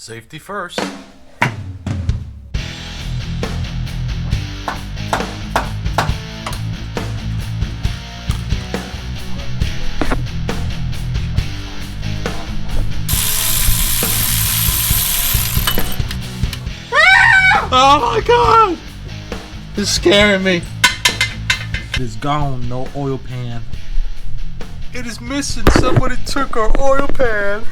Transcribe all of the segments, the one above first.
Safety first. Oh my god! It's scaring me. It's gone, no oil pan. It is missing. Somebody took our oil pan.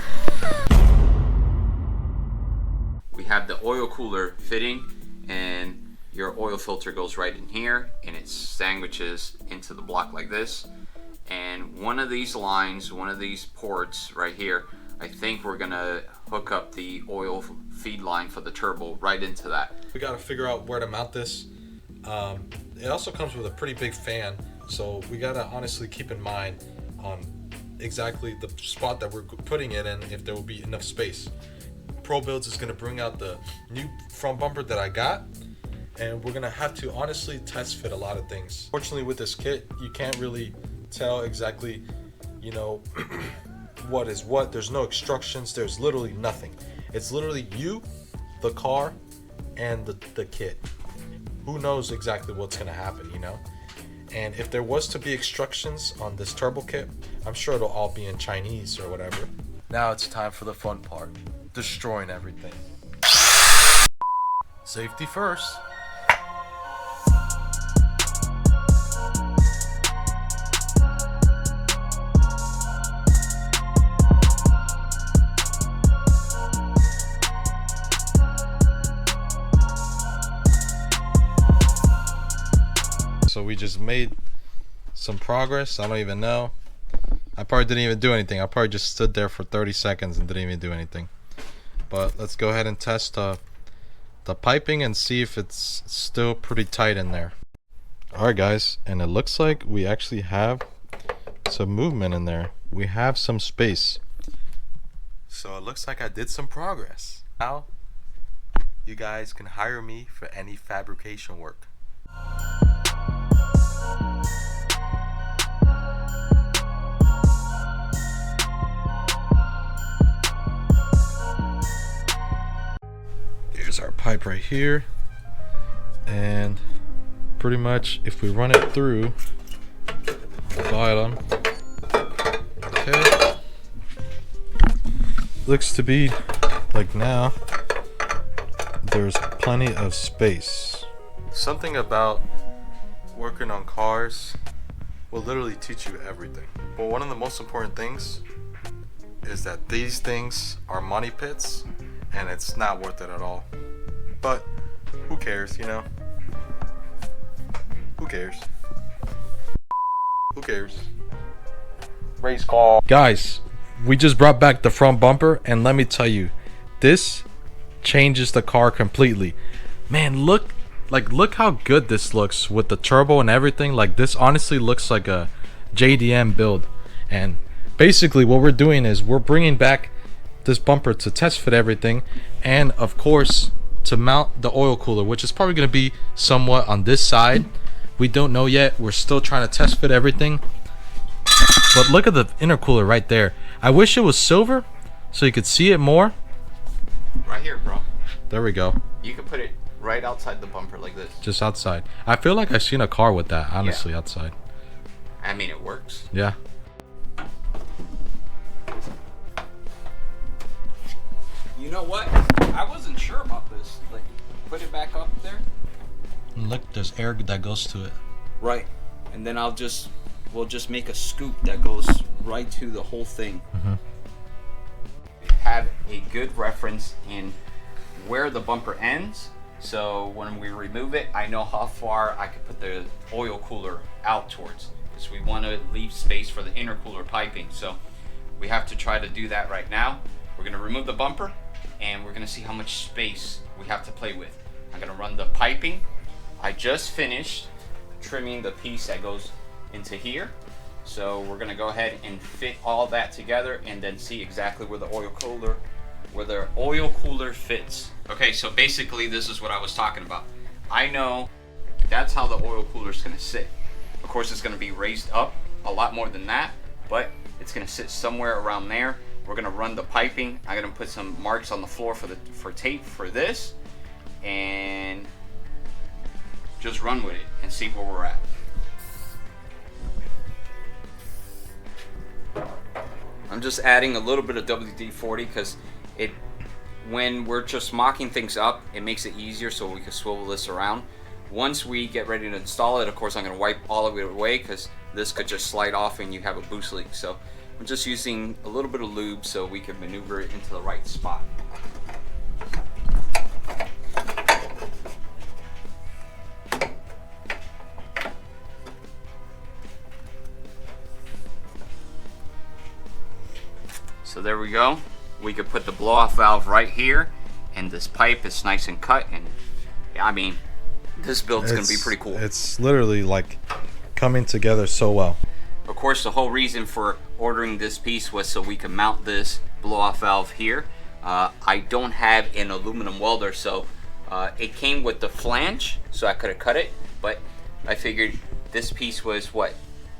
We have the oil cooler fitting, and your oil filter goes right in here, and it sandwiches into the block like this. And one of these lines, one of these ports right here, I think we're gonna hook up the oil feed line for the turbo right into that. We gotta figure out where to mount this. It also comes with a pretty big fan, so we gotta honestly keep in mind on exactly the spot that we're putting it in, if there will be enough space. Pro Builds is gonna bring out the new front bumper that I got, and we're gonna have to honestly test fit a lot of things. Fortunately, with this kit, you can't really tell exactly, you know, what is what. There's no instructions. There's literally nothing. It's literally you, the car, and the kit. Who knows exactly what's gonna happen, you know? And if there was to be instructions on this turbo kit, I'm sure it'll all be in Chinese or whatever. Now it's time for the fun part. Destroying everything. Safety first. So we just made some progress. I don't even know. I probably didn't even do anything. I probably just stood there for 30 seconds and didn't even do anything. But let's go ahead and test the piping and see if it's still pretty tight in there. Alright guys, and it looks like we actually have some movement in there. We have some space. So it looks like I did some progress. Now you guys can hire me for any fabrication work. Here's our pipe right here, and pretty much if we run it through the bottom, okay, looks to be like now there's plenty of space. Something about working on cars will literally teach you everything, but one of the most important things is that these things are money pits, and it's not worth it at all. But who cares, you know? Who cares? Who cares? Race car. Guys, we just brought back the front bumper, and let me tell you, this changes the car completely. Man, look how good this looks with the turbo and everything. Like, this honestly looks like a JDM build. And basically what we're doing is we're bringing back this bumper to test fit everything, and of course to mount the oil cooler, which is probably going to be somewhat on this side. We don't know yet. We're still trying to test fit everything. But look at the intercooler right there. I wish it was silver so you could see it more. Right here, bro. There we go. You can put it right outside the bumper like this. Just outside. I feel like I've seen a car with that, honestly, yeah. Outside. I mean, it works. Yeah. You know what? I wasn't sure about this. Like, put it back up there. And look, there's air that goes to it. Right. And then we'll just make a scoop that goes right to the whole thing. Mm-hmm. Have a good reference in where the bumper ends. So when we remove it, I know how far I could put the oil cooler out towards. Because we want to leave space for the intercooler piping. So we have to try to do that right now. We're going to remove the bumper, and we're going to see how much space we have to play with. I'm going to run the piping. I just finished trimming the piece that goes into here. So we're going to go ahead and fit all that together and then see exactly where the oil cooler fits. Okay, so basically this is what I was talking about. I know that's how the oil cooler is going to sit. Of course, it's going to be raised up a lot more than that, but it's going to sit somewhere around there. We're gonna run the piping. I'm gonna put some marks on the floor for tape for this, and just run with it and see where we're at. I'm just adding a little bit of WD-40 because when we're just mocking things up, it makes it easier so we can swivel this around. Once we get ready to install it, of course, I'm going to wipe all of it away because this could just slide off and you have a boost leak. So I'm just using a little bit of lube so we can maneuver it into the right spot. So there we go. We could put the blow-off valve right here, and this pipe is nice and cut, and I mean, this build's gonna be pretty cool. It's literally like coming together so well. Of course, the whole reason for ordering this piece was so we can mount this blow-off valve here. I don't have an aluminum welder, so it came with the flange, so I could have cut it, but I figured this piece was what,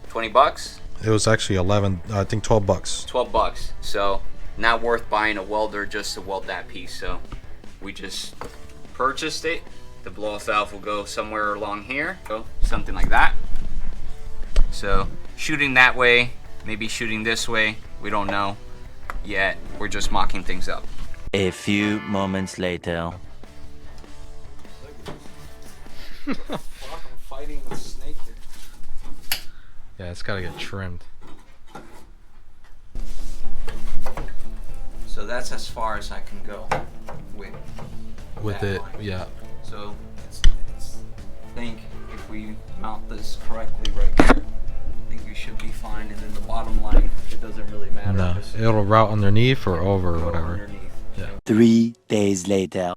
20 bucks? It was actually 12 bucks. 12 bucks. So not worth buying a welder just to weld that piece. So we just purchased it. The blow-off valve will go somewhere along here, something like that. So shooting that way, maybe shooting this way, we don't know yet. We're just mocking things up. A few moments later. I'm fighting with snake here. Yeah, it's gotta get trimmed. So that's as far as I can go with it. line. Yeah. So I think if we mount this correctly right here, I think we should be fine. And then the bottom line, it doesn't really matter. No, it'll route underneath or over or whatever. Underneath. Yeah. 3 days later.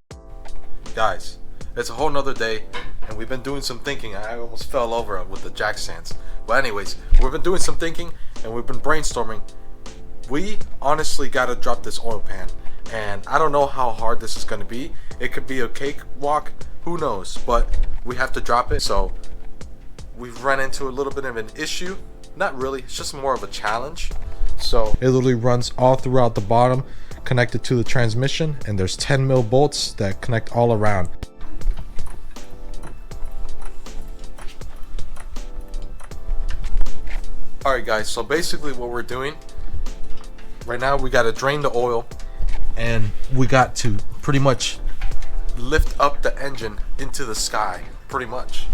Guys, it's a whole nother day, and we've been doing some thinking. I almost fell over with the jack stands. But anyways, we've been doing some thinking, and we've been brainstorming. We honestly gotta drop this oil pan, and I don't know how hard this is gonna be. It could be a cakewalk, who knows, but we have to drop it. So we've run into a little bit of an issue. Not really, it's just more of a challenge. So it literally runs all throughout the bottom, connected to the transmission, and there's 10 mil bolts that connect all around. Alright guys, so basically what we're doing right now, we got to drain the oil, and we got to pretty much lift up the engine into the sky, pretty much.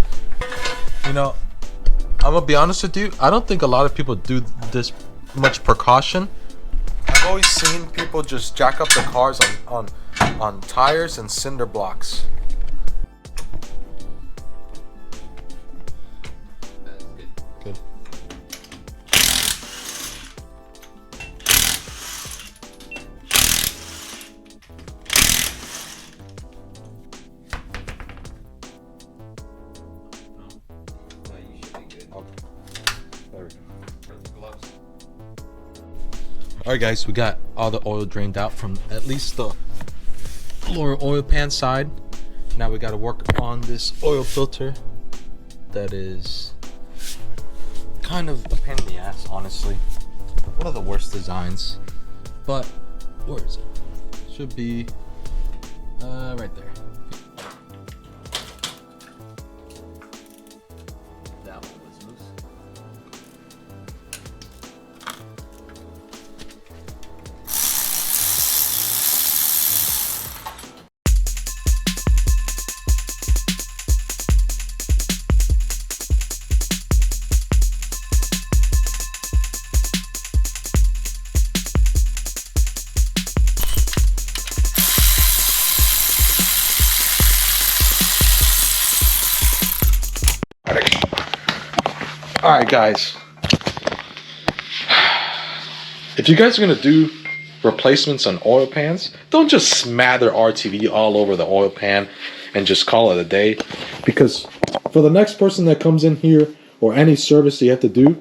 You know, I'm gonna be honest with you, I don't think a lot of people do this much precaution. I've always seen people just jack up the cars on tires and cinder blocks. That's good. Good. No, you should be good. Okay. There we go. For the gloves. Alright guys, we got all the oil drained out from at least the lower oil pan side. Now we got to work on this oil filter that is kind of a pain in the ass, honestly. One of the worst designs, but where is it? Should be right there. That one was loose. Alright guys, if you guys are going to do replacements on oil pans, don't just smother RTV all over the oil pan and just call it a day, because for the next person that comes in here or any service you have to do,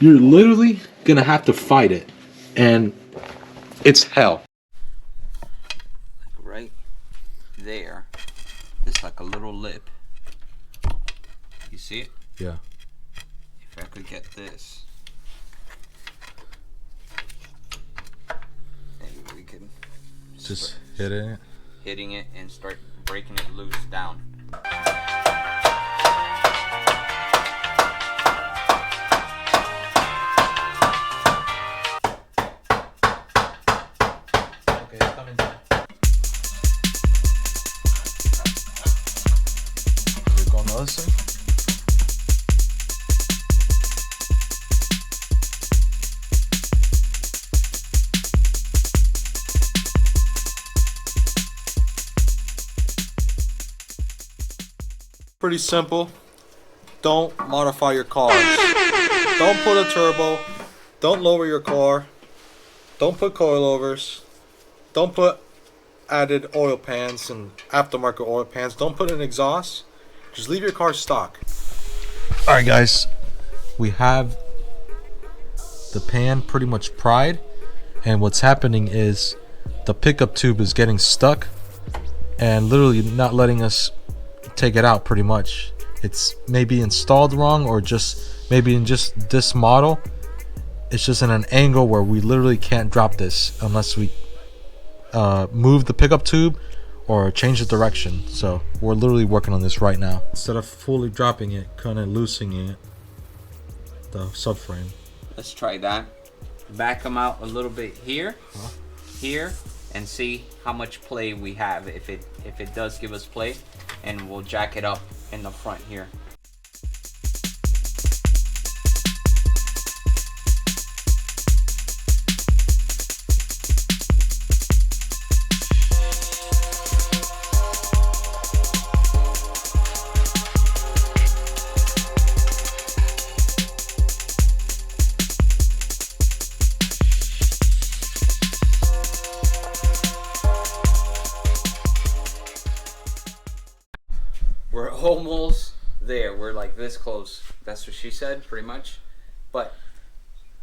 you're literally going to have to fight it, and it's hell. Right there is like a little lip. You see it? Yeah. If I could get this. Just hitting it and start breaking it loose down. Okay, it's coming down. We're going to listen. Pretty simple. Don't modify your cars. Don't put a turbo. Don't lower your car. Don't put coilovers. Don't put added oil pans and aftermarket oil pans. Don't put an exhaust. Just leave your car stock. Alright guys, we have the pan pretty much pried, and what's happening is the pickup tube is getting stuck and literally not letting us take it out. Pretty much it's maybe installed wrong, or just maybe in just this model it's just in an angle where we literally can't drop this unless we move the pickup tube or change the direction. So we're literally working on this right now. Instead of fully dropping it, kind of loosening it, the subframe. Let's try that. Back them out a little bit here, here, and see how much play we have. If it does give us play, and we'll jack it up in the front here. We're almost there. We're like this close. That's what she said, pretty much. But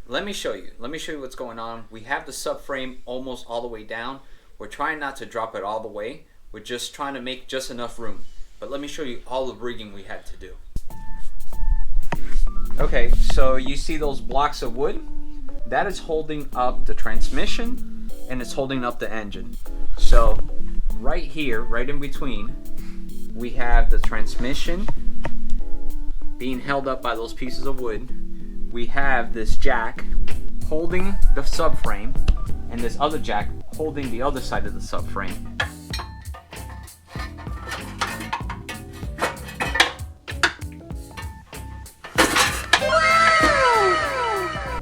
let me show you. Let me show you what's going on. We have the subframe almost all the way down. We're trying not to drop it all the way. We're just trying to make just enough room. But let me show you all the rigging we had to do. Okay, so you see those blocks of wood? That is holding up the transmission, and it's holding up the engine. So right here, right in between, we have the transmission being held up by those pieces of wood. We have this jack holding the subframe, and this other jack holding the other side of the subframe.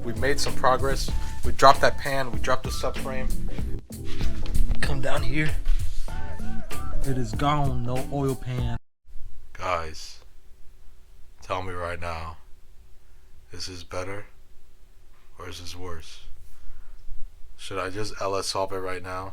We made some progress. We dropped that pan, we dropped the subframe. Come down here. It is gone, no oil pan. Guys, tell me right now, is this better or is this worse? Should I just LS solve it right now?